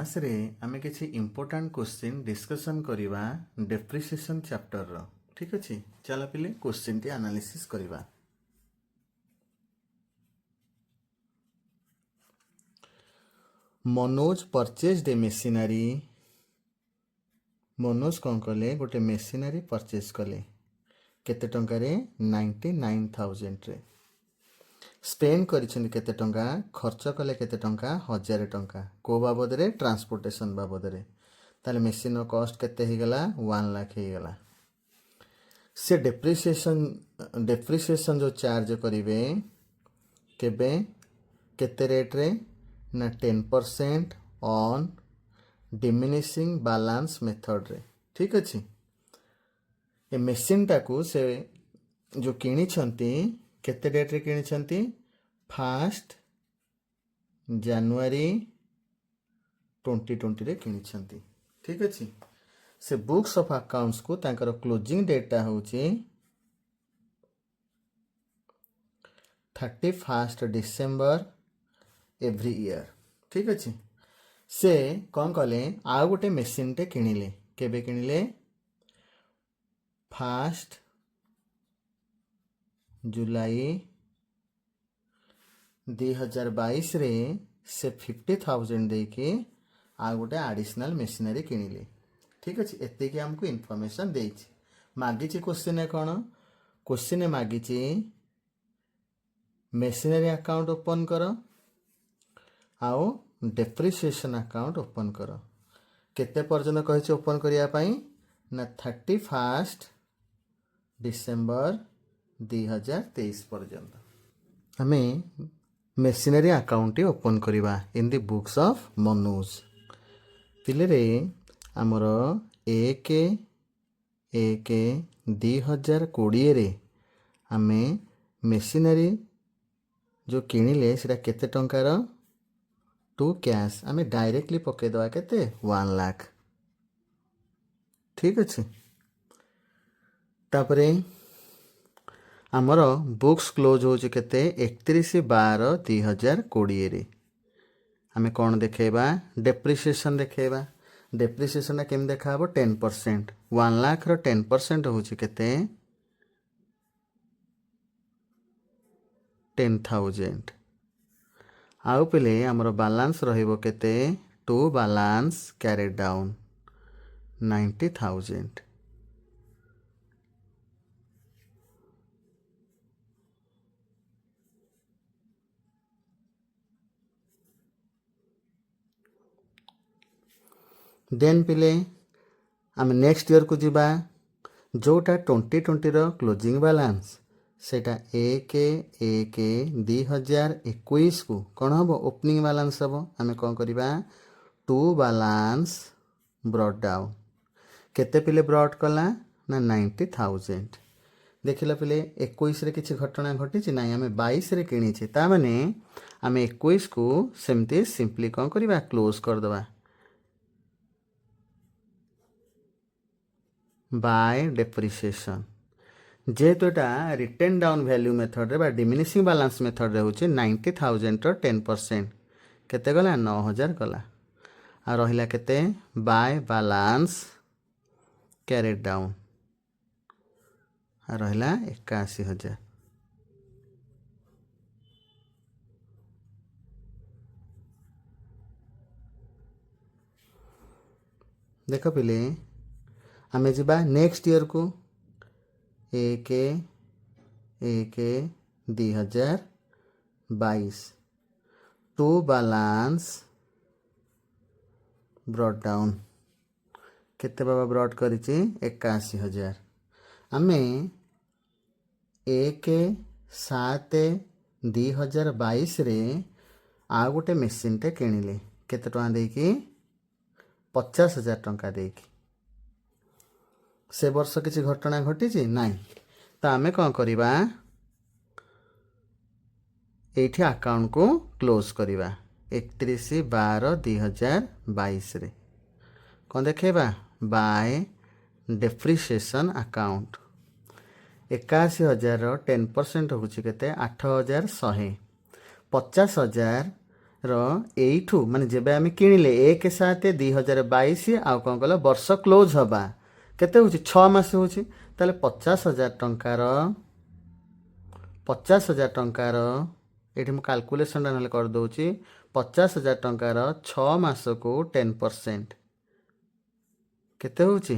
Class रे आमे किछि इंपोर्टेंट क्वेश्चन डिस्कशन करिबा डेप्रिसिएशन चैप्टर रो। ठीक अछि, चला पिले क्वेश्चन टी एनालिसिस करिबा। मनोज परचेज दे मेसिनरी। मनोज कौन कले गोटे मेसिनरी परचेज कले केते टंका रे 99,000 रे। स्पेंड करिसेंट केते टंका, खर्च कले केते टंका 1000 टंका को बाबद रे ट्रांसपोर्टेशन बाबद रे। ताले मेसिन रो कॉस्ट केते ही गला 1 लाख ही गला। से डेप्रिसिएशन जो चार्ज करिवे केबे केते रेट रे ना 10% ऑन डिमिनिशिंग बैलेंस मेथड रे। ठीक अछि, ए मेसिन टाकू से जो किनी छंती केते डेट रे किनी छंती 1 जनवरी 2020 रे किनी छंती। ठीक अछि, से बुक्स ऑफ अकाउंट्स को तांकर क्लोजिंग डेटा होची 31 डिसेंबर एवरी ईयर। ठीक अछि, से कौन कले आ गोटे मेसिन टे किनिले केबे किनिले 1 जुलाई 2022 रे से 50,000 दे के आ गोटे एडिशनल मशीनरी किनिले। ठीक अछि, एते के हमको इन्फॉर्मेशन देछि। मागिछि क्वेश्चन है कोन, क्वेश्चन मागिछि मशीनरी अकाउंट ओपन करो आओ डेप्रिसिएशन अकाउंट ओपन करो। केते पर्यंत कहिछि ओपन करिया पई ना 31 डिसेंबर 2023 पर्यंत हमें मेसिनरी अकाउंट ओपन करिबा इन द बुक्स ऑफ मनोज। पिले रे हमर 1/1/2020 रे हमें मेसिनरी जो किनिले सेटा केते टंकार टू कैश हमें डायरेक्टली पके दवा केते 1 लाख। ठीक अछि, तापरे आमर बुक्स क्लोज हो केते 31/12/2020 रे। हमें कौन देखेबा डेप्रिसिएशन देखेबा। डेप्रिसिएशन केम देखाबो 10%। 1 लाख रो 10% होची केते 10,000। आउ पले हमर बैलेंस रहिबो केते to balance carried down 90,000। Then पिले आम नेक्स्ट ईयर को जीबा जोटा 2020 रो क्लोजिंग बैलेंस सेटा 1/1/2021 को कौन हम ओपनिंग बैलेंस हम आम कौन करिबा टू बैलेंस ब्रॉट डाउन केते पिले ब्रॉट कला ना 90,000। देखिला पिले 21 रे किछि घटना घटी ना आम 22 रे किनी छि, ता माने आम 21 को सेमती सिंपली कौन करिबा क्लोज कर दवा बाय डेप्रिसिएशन। जेहेतु एटा रिटर्न डाउन वैल्यू मेथड रे बा डिमिनिशिंग बैलेंस मेथड रे होची 90,000 रो 10% केते गला 9,000 गला आ रहिला केते बाय बैलेंस कैरिड डाउन आ रहिला 81,000। देखो पिले हमें जीबा नेक्स्ट ईयर को 1/1/2022 टू बैलेंस ब्रॉट डाउन केते बाबा ब्रॉट करिछि 81,000। हमें 1/7/2022 रे आ गोटे मेसिन टे किनिले केते टका देकी 50,000 टंका देकी। से वर्ष किसी घटना घटी नाई, तो आम कौन करिबा एठी अकाउंट को क्लोज करिबा 31/12/2022 रे कौन देखेबा बाय डेप्रिसिएशन अकाउंट 81,000 10% होची केते 8,100। 50,000 এইଠୁ ମାନେ ଯେବେ ଆମେ କିଣିଲେ 1/7/2022 ଆଉ କ'ଣ କଲ ବର୍ଷ କ୍ଲୋଜ୍ ହେବା କେତେ ହେଉଛି 6 ମାସ ହେଉଛି ତାହେଲେ 50,000 ଟଙ୍କାର ଏଇଠି ମୁଁ କାଲକୁଲେସନଟା ନହେଲେ କରିଦେଉଛି 50,000 ଟଙ୍କାର 6 ମାସକୁ 10% କେତେ ହେଉଛି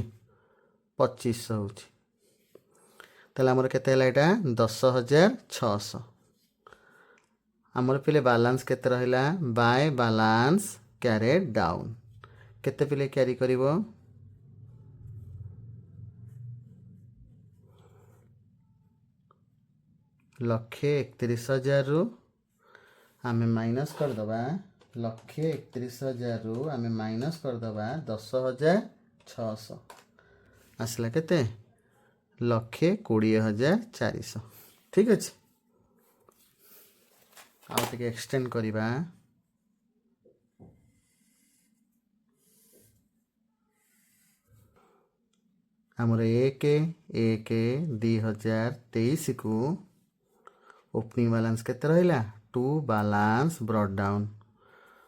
2500 ହେଉଛି ତାହେଲେ ଆମର କେତେ ହେଲା ଏଇଟା 10,600 ଆମର ପିଲେ ବାଲାନ୍ସ କେତେ ରହିଲା ବାय ବାଲାନ୍ସ କ୍ୟାରେଡ୍ ଡାଉନ୍ କେତେ ପିଲେ କ୍ୟାରି କରିବ ଲକ୍ଷେ 31,000ରୁ ଆମେ ମାଇନସ୍ କରିଦେବା 1,31,000ରୁ ଆମେ ମାଇନସ୍ କରିଦେବା 10,600 ଆସିଲା କେତେ 1,20,400 ଠିକ୍ ଅଛି ଆଉ ଟିକେ ଏକ୍ସଟେଣ୍ଡ କରିବା ଆମର 1/1/2023କୁ ଓପନିଂ ବାଲାନ୍ସ କେତେ ରହିଲା 2 ବାଲାନ୍ସ ବ୍ରଟ୍ ଡାଉନ୍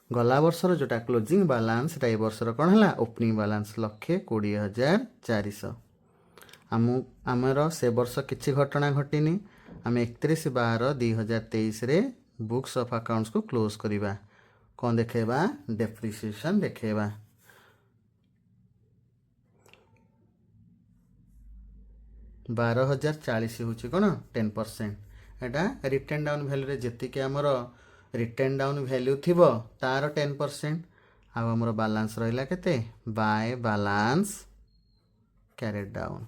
ଗଲା ବର୍ଷର ଯେଉଁଟା କ୍ଲୋଜିଂ ବାଲାନ୍ସ ସେଟା ଏ ବର୍ଷର କ'ଣ ହେଲା ଓପନିଂ ବାଲାନ୍ସ 1,20,400 ଆମର ସେ ବର୍ଷ କିଛି ଘଟଣା ଘଟିନି ଆମେ 31/12/2023ରେ ବୁକ୍ସ ଅଫ୍ ଆକାଉଣ୍ଟସକୁ କ୍ଲୋଜ୍ କରିବା କ'ଣ ଦେଖେଇବା ଡେପ୍ରିସିଏସନ୍ ଦେଖେଇବା 12,040 ହେଉଛି କ'ଣ 10% ଏଇଟା ରିଟର୍ନ ଡାଉନ୍ ଭ୍ୟାଲ୍ୟୁରେ ଯେତିକି ଆମର ରିଟର୍ନ ଡାଉନ୍ ଭ୍ୟାଲ୍ୟୁ ଥିବ ତାର 10% ଆଉ ଆମର ବାଲାନ୍ସ ରହିଲା କେତେ ବାୟ ବାଲାନ୍ସ କ୍ୟାରେଡ୍ ଡାଉନ୍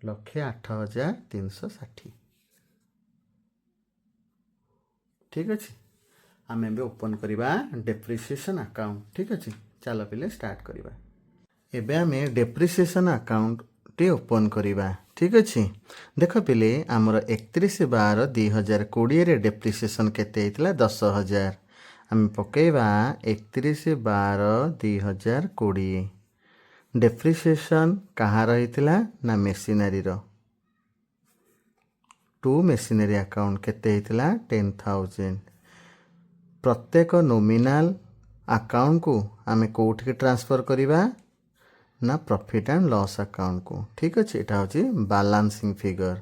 ଲକ୍ଷେ 8,360 ଠିକ୍ ଅଛି ଆମେ ଏବେ ଓପନ୍ କରିବା ଡେପ୍ରିସିଏସନ୍ ଆକାଉଣ୍ଟ ଠିକ୍ ଅଛି ଚାଲ ପିଲେ ଷ୍ଟାର୍ଟ କରିବା ଏବେ ଆମେ ଡେପ୍ରିସିଏସନ୍ ଆକାଉଣ୍ଟଟି ଓପନ୍ କରିବା ଠିକ୍ ଅଛି ଦେଖ ପିଲେ ଆମର 31/12/2020ରେ ଡେପ୍ରିସିଏସନ୍ କେତେ ହେଇଥିଲା 10,000 ଆମେ ପକେଇବା 31/12/2020 ଡେପ୍ରିସିଏସନ୍ କାହାର ହେଇଥିଲା ନା ମେସିନାରୀର ଟୁ ମେସିନାରୀ ଆକାଉଣ୍ଟ କେତେ ହେଇଥିଲା 10,000 ପ୍ରତ୍ୟେକ ନୋମିନାଲ୍ ଆକାଉଣ୍ଟକୁ ଆମେ କେଉଁଠିକି ଟ୍ରାନ୍ସଫର୍ କରିବା ନା ପ୍ରଫିଟ୍ ଆଣ୍ଡ ଲସ୍ ଆକାଉଣ୍ଟକୁ ଠିକ୍ ଅଛି ଏଇଟା ହେଉଛି ବାଲାନ୍ସିଂ ଫିଗର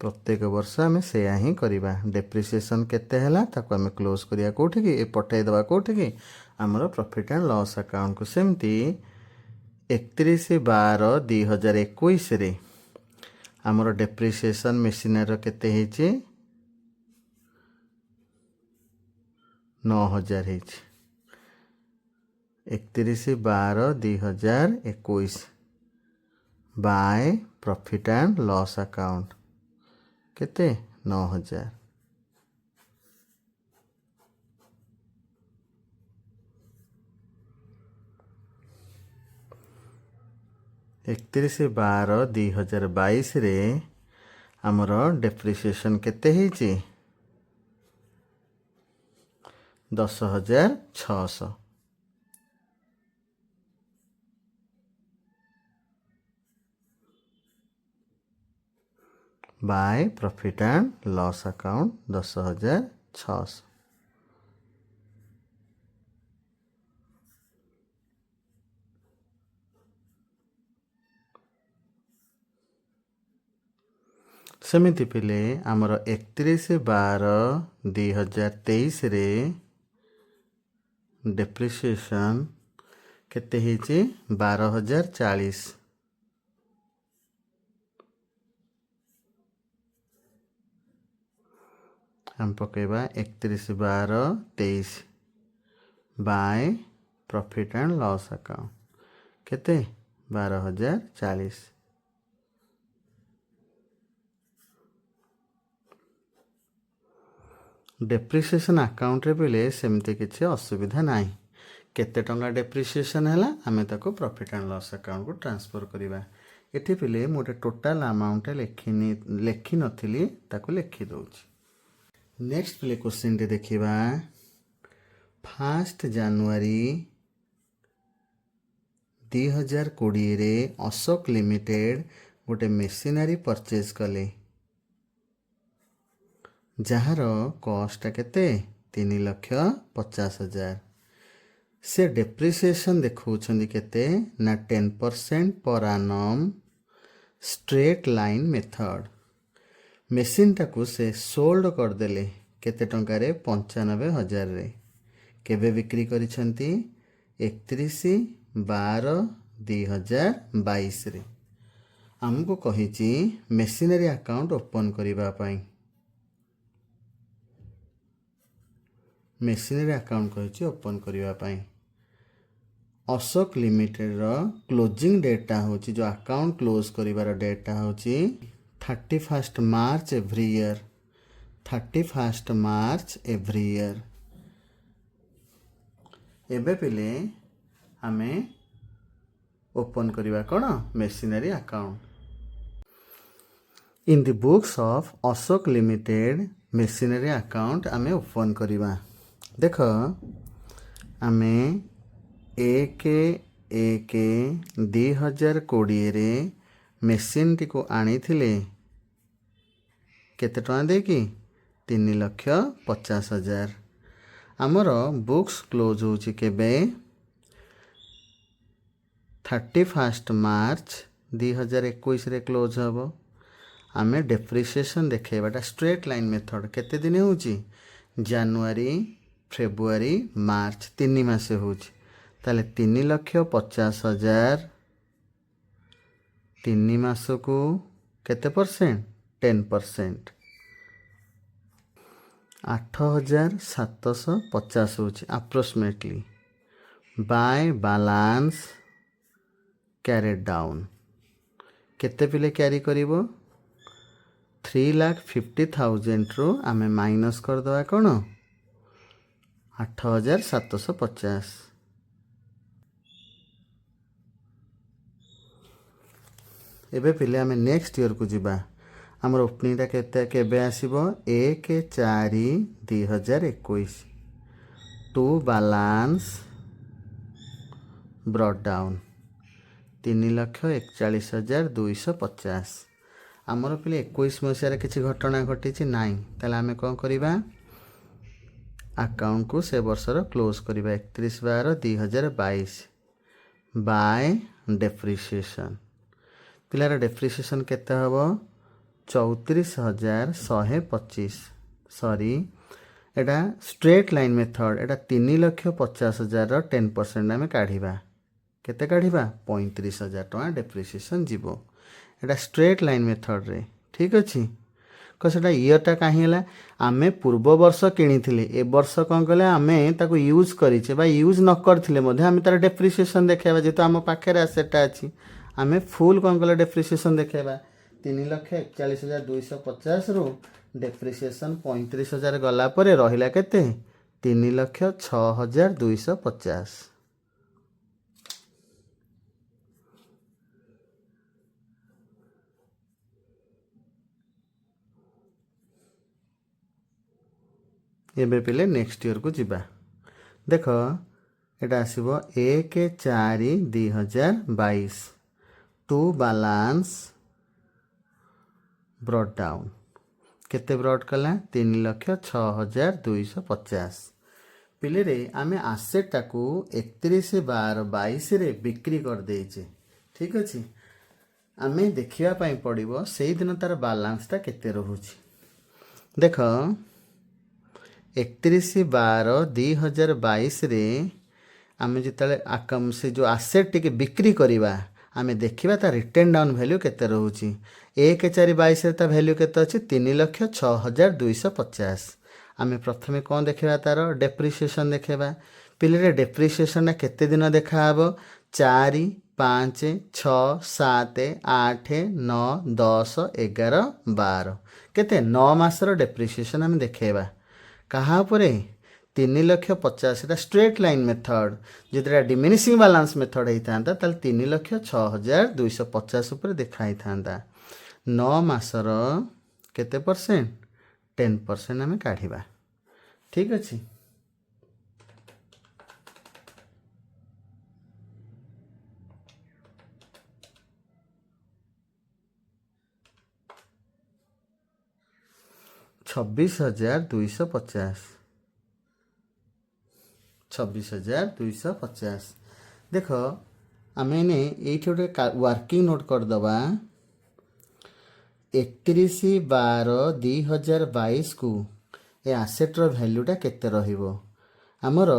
ପ୍ରତ୍ୟେକ ବର୍ଷ ଆମେ ସେୟା ହିଁ କରିବା ଡେପ୍ରିସିଏସନ୍ କେତେ ହେଲା ତାକୁ ଆମେ କ୍ଲୋଜ୍ କରିବା କେଉଁଠିକି ପଠାଇଦେବା କେଉଁଠିକି ଆମର ପ୍ରଫିଟ୍ ଆଣ୍ଡ ଲସ୍ ଆକାଉଣ୍ଟକୁ ସେମିତି 31/12/2021ରେ ଆମର ଡେପ୍ରିସିଏସନ୍ ମେସିନାରୀର କେତେ ହେଇଛି 9,000 ହେଇଛି 31/12/2021 ବାय ପ୍ରଫିଟ୍ ଆଣ୍ଡ ଲସ୍ ଆକାଉଣ୍ଟ କେତେ 9,000 31/12/2022ରେ ଆମର ଡେପ୍ରିସିଏସନ୍ କେତେ ହେଇଛି 10,600 ବାय ପ୍ରଫିଟ୍ ଆଣ୍ଡ ଲସ୍ ଆକାଉଣ୍ଟ 10,600 ସେମିତି ପିଲେ ଆମର 31/12/2023ରେ ଡେପ୍ରିସିଏସନ୍ କେତେ ହେଇଛି 12,040 ଆମେ ପକେଇବା 31/12/23 ବାय ପ୍ରଫିଟ୍ ଆଣ୍ଡ ଲସ୍ ଆକାଉଣ୍ଟ କେତେ 12,040 ଡେପ୍ରିସିଏସନ୍ ଆକାଉଣ୍ଟରେ ପିଲେ ସେମିତି କିଛି ଅସୁବିଧା ନାହିଁ କେତେ ଟଙ୍କା ଡେପ୍ରିସିଏସନ୍ ହେଲା ଆମେ ତାକୁ ପ୍ରଫିଟ୍ ଆଣ୍ଡ ଲସ୍ ଆକାଉଣ୍ଟକୁ ଟ୍ରାନ୍ସଫର୍ କରିବା ଏଠି ପିଲେ ମୁଁ ଗୋଟେ ଟୋଟାଲ୍ ଆମାଉଣ୍ଟ ଲେଖିନଥିଲି ତାକୁ ଲେଖିଦେଉଛି नेक्स्ट प्ले क्वेश्चन टे देखिबा 1 जनवरी 2020 रे अशोक लिमिटेड गोटे मेसिनारी परचेज कले जार कॉस्ट केते 3,50,000 से डेप्रिसिएशन देखौछंदी केते ना 10% पर annum straight line method machine टाकू से सोल्ड करदेले केते टंका रे 95,000 रे केबे बिक्री करिसंती 31/12/2022 रे हमको कहिची मेसिनरी अकाउंट ओपन करिबा पई मेसिनरी अकाउंट कहिची ओपन करिबा पई अशोक लिमिटेड रो क्लोजिंग डेटा होची जो अकाउंट क्लोज करिवार डेटा होची 31 March every year 31 March every year एबे पिले हमें ओपन करिवा कोन machinery account in the books of Ashok limited machinery account हमें ओपन करिवा देख हमें 1/1/2020 रे मेसीन टी को आनी थिले केते टका देकी 3,50,000 आमर बुक्स क्लोज होची केबे 31 मार्च 2021 रे क्लोज हबो आमे डेप्रिसिएशन देखेबाटा स्ट्रेट लाइन मेथड केते दिन होची जनवरी फेब्रुआरी मार्च 3 मास होची ताले 3,50,000 3 मास को केते परसेंट 10% 8,750 होची approximately by balance carried down केते पिले कैरी करिवो 3,50,000 रो आमे माइनस कर दवा कोन 8,750 एबे पिले आमे नेक्स्ट ईयर को जिबा हमर ओपनिंग ता केते केबे आसीबो 1/4/2021 टू बैलेंस ब्रॉट डाउन 3,41,250 आमर पिले 21 मसिया किसी घटना घटी नाई ताले आमे कोन करिबा अकाउंट को से वर्षर क्लोज करिबा 31/12/2022 बाय डेप्रिसिएशन पिलार डेप्रिसिएशन केते हबो 34,125 सॉरी एटा स्ट्रेट लाइन मेथड एटा 3,50,000 रो 10% आमे काढिबा केते काढिबा 35,000 टका डेप्रिसिएशन जीवो एटा स्ट्रेट लाइन मेथड रे ठीक अछि कसेटा ईयरटा काहे हला आमे पूर्व वर्ष किनी थिले ए वर्ष कोन कले आमे ताको यूज करिचे बा यूज न करथिले मध्ये आमे तार डेप्रिसिएशन देखेबा जेतो आम पाखेर एसेटा अछि आमे फुल कोन कले डेप्रिसिएशन देखेबा 3,41,250 रो डेप्रिसिएशन 35,000 गला परे रहिला केते 3,06,250 एबे पिले नेक्स्ट ईयर को जिबा देख एटा आसीबो 1/4/2022 टू बैलेंस ब्रॉट डाउन केते ब्रॉट कला 3,06,250 पिले रे आमे एसेट टाकू 31/12/22 रे बिक्री कर देइचे ठीक अछि आमे देखिया पई पड़िबो सेही दिन तार बैलेंस ता केते रहूची देख 31/12/2022 रे आमे जितले आकम से जो एसेट टिके बिक्री करिबा आमे देखिबा ता रिटर्न डाउन वैल्यू केते रहूची 1/4/22 रे ता वैल्यू केते अछि 3,06,250 आमे प्रथमे कोन देखिबा तार डेप्रिसिएशन देखिबा पिले रे डेप्रिसिएशन ना केते दिन देखा हबो 4 5 6 7 8 9 10 11 12 केते 9 मासर डेप्रिसिएशन आमे देखेबा कहा परे 3,50,000 स्ट्रेट लाइन मेथड जितरा डिमिनिशिंग बैलेंस मेथड होता ताल 3,06,250 ऊपर देखा 9 मासर केते परसेंट 10% आम काढ़ा। ठीक अच्छे। छब्बीस हजार 250 26,250 देख आम ये गोटे वर्किंग नोट करदे 31/12/2022 को ए आसेट्र भैल्यूटा केते रहिबो आमर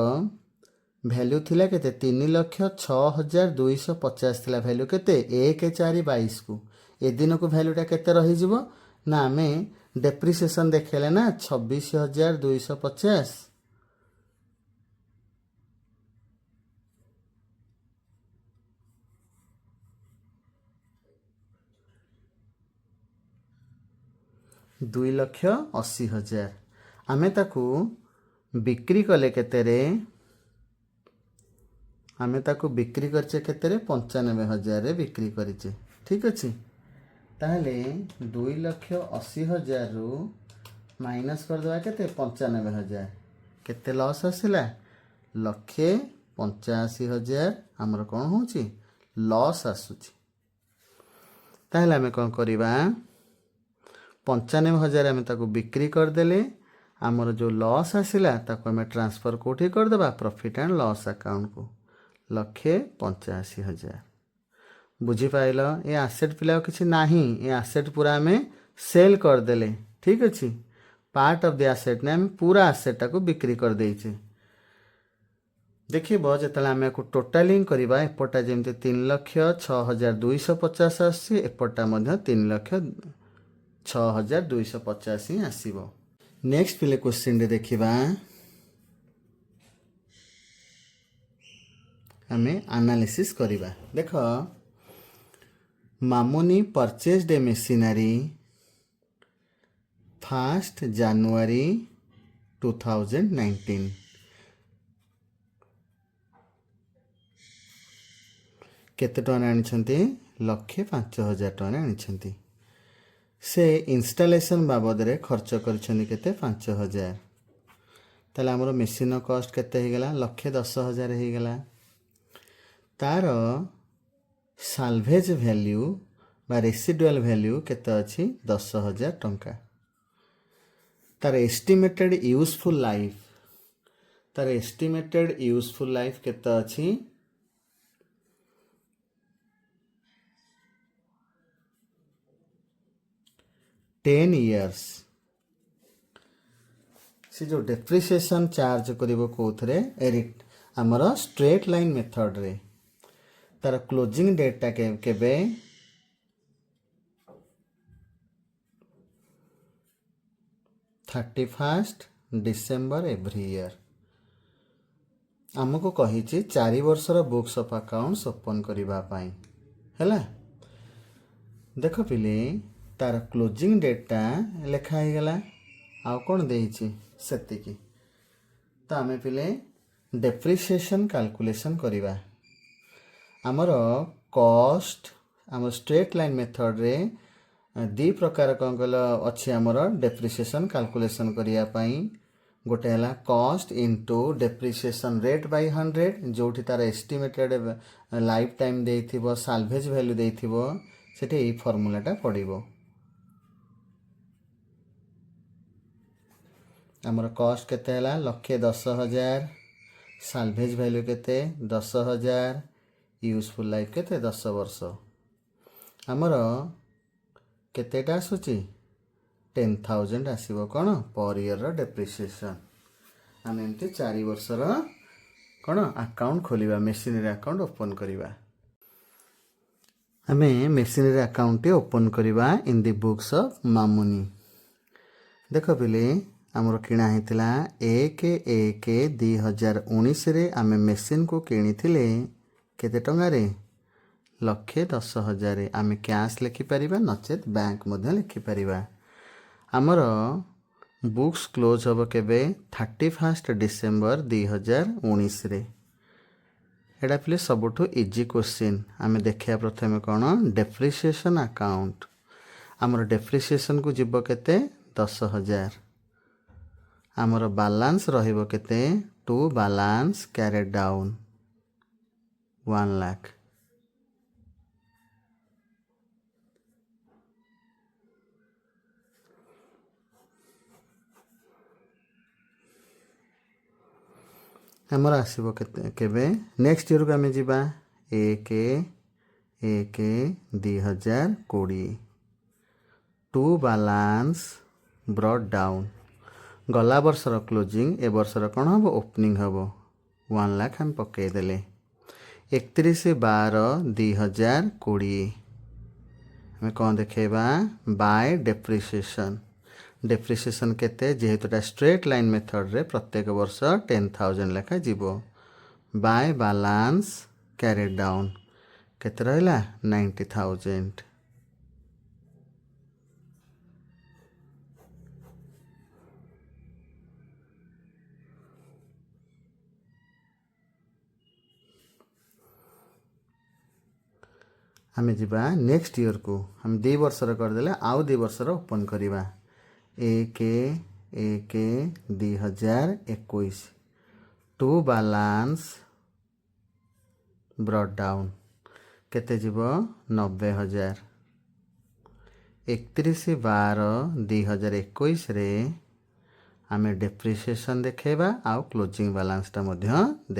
भैल्यू थिला केते 3,06,250 थिला भैल्यू केते 1/4/22 को ए दिन को भैल्यूटा केते रही जिवो ना आमे डेप्रिसिएशन देखेले ना 26,250 2,80,000 आमे ताकू बिक्री कले केतेरे आमे ताकू बिक्री करचे केतेरे 95,000 रे बिक्री करिचे। ठीक अच्छे। ताहले 2,80,000 रु माइनस करदेवा केते 95,000 केते लॉस आसिला 1,85,000 आमर कौन होची लॉस आसुची। ताहले आमे कौन करिबा 95,000 आमे ताकू बिक्री करदेले आमर जो लॉस आसिला ताकू आमे ट्रांसफर कोठी करदेबा प्रॉफिट एंड लॉस अकाउंट को 1,85,000। बुझीपाल ये आसेट पिला किसी नाही ये आसेट पूरा आम सेल करदेले। ठीक अच्छे। पार्ट ऑफ द आसेट ने आम पूरा आसेटा को बिक्री कर देइचे। देखिए जो आम को टोटालिंग करवा एपटा जमी 3,06,250 आसी एपटा 3,06,250 ही आसब। नेक्स्ट पिले क्वेश्चन देखा आम एनालिसिस करवा। देख मामुनी परचेज्ड ए मेसिनरी 1 January 2019 केते टन आनिछंती 1,05,000 टन आनिछंती। से इंस्टॉलेशन बाबद रे खर्च करछंती केते 5,000। ताले हमरो मेसिन कॉस्ट केते हे गेला 1,10,000 हे गेला। तार साल्वेज वैल्यू बा रेसिडुअल वैल्यू केते अछि 10,000 टंका। तार एस्टिमेटेड यूजफुल लाइफ केते अछि 10 years। से जो डेप्रिसिएशन चार्ज करिवो कोथरे हमर स्ट्रेट लाइन मेथड रे तार क्लोजिंग डेटा केबे 31 December एवरी ईयर। आमको कही 4 वर्षर बुक्स ऑफ अकाउंट्स ओपन करिबा पाई हैला। देख पिले तार क्लोजिंग डेटा लेखा ही गला आउ कौन देइछि सेतिकी। तो आमे पिले डेप्रिसिएशन कैलकुलेशन करिबा। आमर कॉस्ट आम स्ट्रेट लाइन मेथड रे दी प्रकार कौन कहल अच्छी आमर डेप्रिसिएशन कैलकुलेशन करिया पाई। गोटे है cost into depreciation rate by 100 जोठी तार एस्टिमेटेड लाइफ टाइम देइथिबो साल्वेज वैल्यू देइथिबो सेठी एई फॉर्मूलाटा पड़िबो। आमर कॉस्ट केते हला 1,10,000 साल्वेज वैल्यू केते 10,000 यूजफुल लाइफ केते 10 वर्ष। आमर केतेटा आसुची 10,000 आसीबो कोन पर ईयर रो डेप्रिसिएशन। आम एमती 4 वर्षर कोन अकाउंट खोलिबा मेसिनरी अकाउंट ओपन करिबा। आमे मेसिनरी अकाउंट ओपन करिबा इन द बुक्स ऑफ मामुनी। देख पिले आमर किणा हेतिला 1/1/2019 रे आमे मेसिन को किनिथिले केते टंगा रे 1,10,000। आमे कैश लिखि परिबा नचेत बैंक मध्य लिखि परिबा। आमर बुक्स क्लोज होबो केबे 31 December 2019 रे। एडा पिले सबुठु इजी क्वेश्चन। आमे देखिया प्रथमे कोन डेप्रिसिएशन अकाउंट। आमर डेप्रिसिएशन को जिवो केते 10,000 आमर बालांस रहिबो केते टू बालांस कैरेड डाउन 1 लाख आमर आसीबो केते केबे नेक्स्ट ईयर को आमे जिबा 1/1/2020 टू बालांस ब्रॉट डाउन गला वर्षर क्लोजिंग ए वर्षर कौन हम ओपनिंग हम 1 लाख हम पकई देले 31/12/2020 हमें कौन देखेबा बाय डेप्रिसिएशन केते जेहेतुटा स्ट्रेट लाइन मेथड रे प्रत्येक वर्ष 10,000 लेखा जीवो बाय बालांस कैरेड डाउन केते रहला 90,000 हमें जीवा नेक्स्ट ईयर को हम 2 वर्षर करदेले आउ 2 वर्षर ओपन करिबा 1/1/2021 टू बालांस ब्रॉट डाउन केते जीवो 90,000 31/12/2021 रे आमे डेप्रिसिएशन देखेबा आउ क्लोजिंग बैलेंस ता मध्य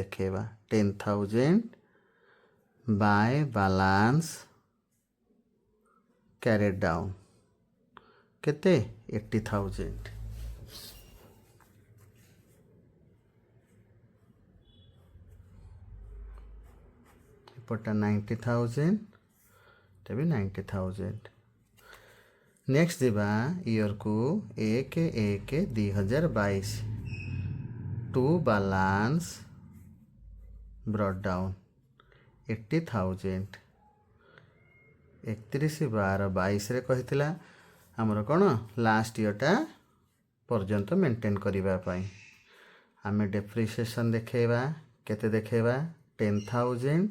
देखेबा 10,000 बाय बालांस कैरेड डाउन केते 80,000 एपटा 90,000 तबे 90,000 नेक्स्ट दिबा ईयर को 1/1/2022 टू बालांस ब्रॉट डाउन 80,000 31/12/22 रे कहितला हमर कोन लास्ट ईयरटा पर्यंत मेंटेन करिबा पाई आमे डेप्रिसिएशन देखेबा केते देखेबा 10,000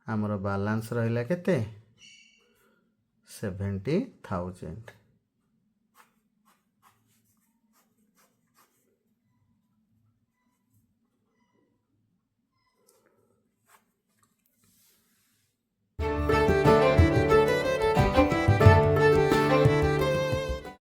हमर बैलेंस रहिला केते 70,000